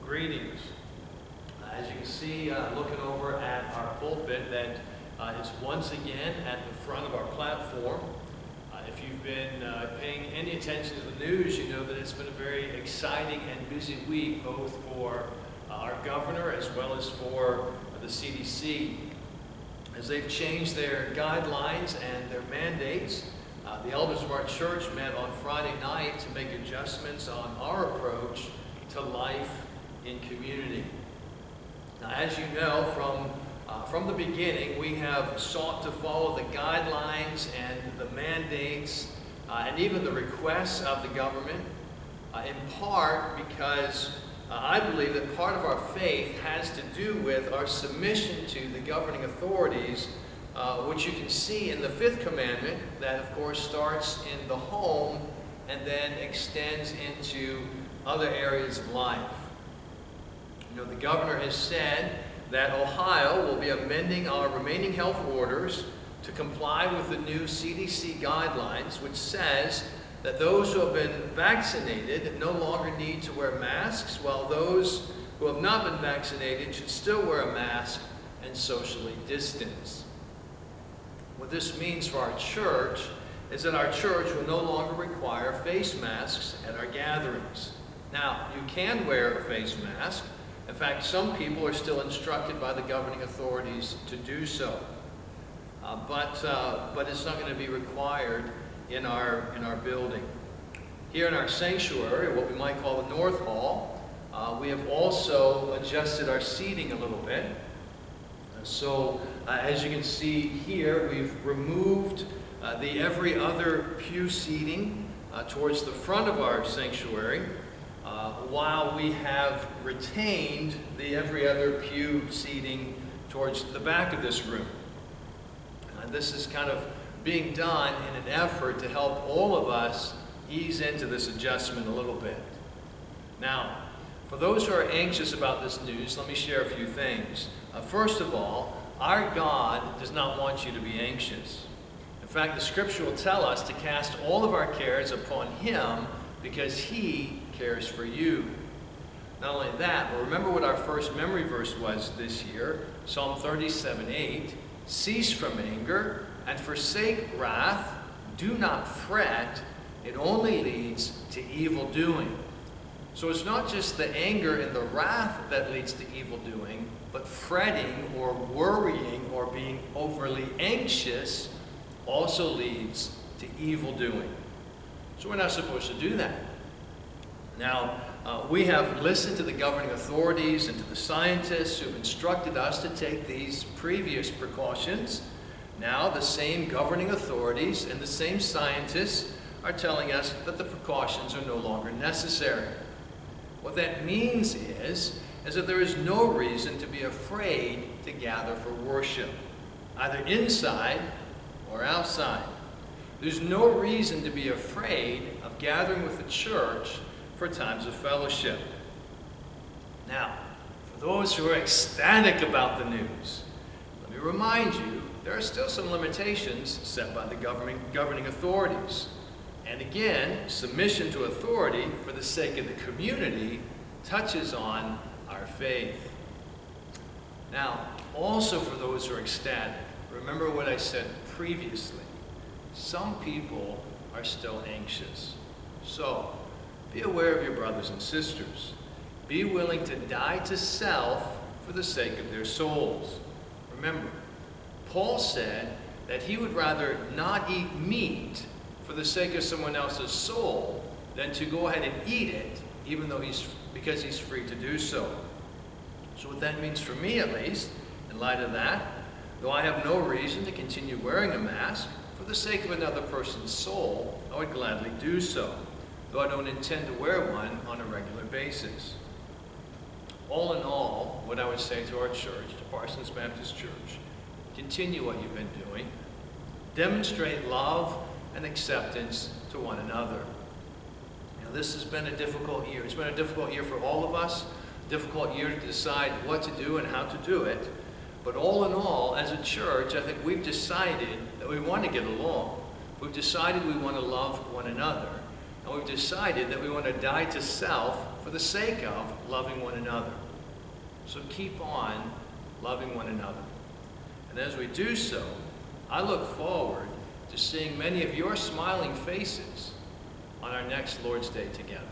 Greetings. As you can see, looking over at our pulpit that is once again at the front of our platform. If you've been paying any attention to the news, you know that it's been a very exciting and busy week, both for our governor as well as for the CDC. As they've changed their guidelines and their mandates, the elders of our church met on Friday night to make adjustments on our approach to life in community. Now, as you know, from the beginning, we have sought to follow the guidelines and the mandates and even the requests of the government, in part because I believe that part of our faith has to do with our submission to the governing authorities, which you can see in the fifth commandment that, of course, starts in the home and then extends into other areas of life. You know, the governor has said that Ohio will be amending our remaining health orders to comply with the new CDC guidelines, which says that those who have been vaccinated no longer need to wear masks, while those who have not been vaccinated should still wear a mask and socially distance. What this means for our church is that our church will no longer require face masks at our gatherings. Now, you can wear a face mask. In fact, some people are still instructed by the governing authorities to do so. But it's not going to be required in our building. Here in our sanctuary, what we might call the North Hall, we have also adjusted our seating a little bit. So as you can see here, we've removed the every other pew seating towards the front of our sanctuary, while we have retained the every other pew seating towards the back of this room. This is kind of being done in an effort to help all of us ease into this adjustment a little bit. Now, for those who are anxious about this news, let me share a few things. First of all, our God does not want you to be anxious. In fact, the scripture will tell us to cast all of our cares upon Him because He cares for you. Not only that, but remember what our first memory verse was this year, Psalm 37:8. Cease from anger and forsake wrath. Do not fret. It only leads to evil doing. So it's not just the anger and the wrath that leads to evil doing, but fretting or worrying or being overly anxious also leads to evil doing. So we're not supposed to do that. Now, we have listened to the governing authorities and to the scientists who have instructed us to take these previous precautions. Now, the same governing authorities and the same scientists are telling us that the precautions are no longer necessary. What that means is that there is no reason to be afraid to gather for worship, either inside or outside. There's no reason to be afraid of gathering with the church for times of fellowship. Now, for those who are ecstatic about the news, let me remind you, there are still some limitations set by the governing authorities. And again, submission to authority for the sake of the community touches on our faith. Now, also for those who are ecstatic, remember what I said previously. Some people are still anxious. So, be aware of your brothers and sisters. Be willing to die to self for the sake of their souls. Remember, Paul said that he would rather not eat meat for the sake of someone else's soul than to go ahead and eat it, even though because he's free to do so. So what that means for me, at least, in light of that, though I have no reason to continue wearing a mask, for the sake of another person's soul, I would gladly do so, though I don't intend to wear one on a regular basis. All in all, what I would say to our church, to Parsons Baptist Church, continue what you've been doing. Demonstrate love and acceptance to one another. Now, this has been a difficult year. It's been a difficult year for all of us, a difficult year to decide what to do and how to do it. But all in all, as a church, I think we've decided that we want to get along. We've decided we want to love one another. And we've decided that we want to die to self for the sake of loving one another. So keep on loving one another. And as we do so, I look forward to seeing many of your smiling faces on our next Lord's Day together.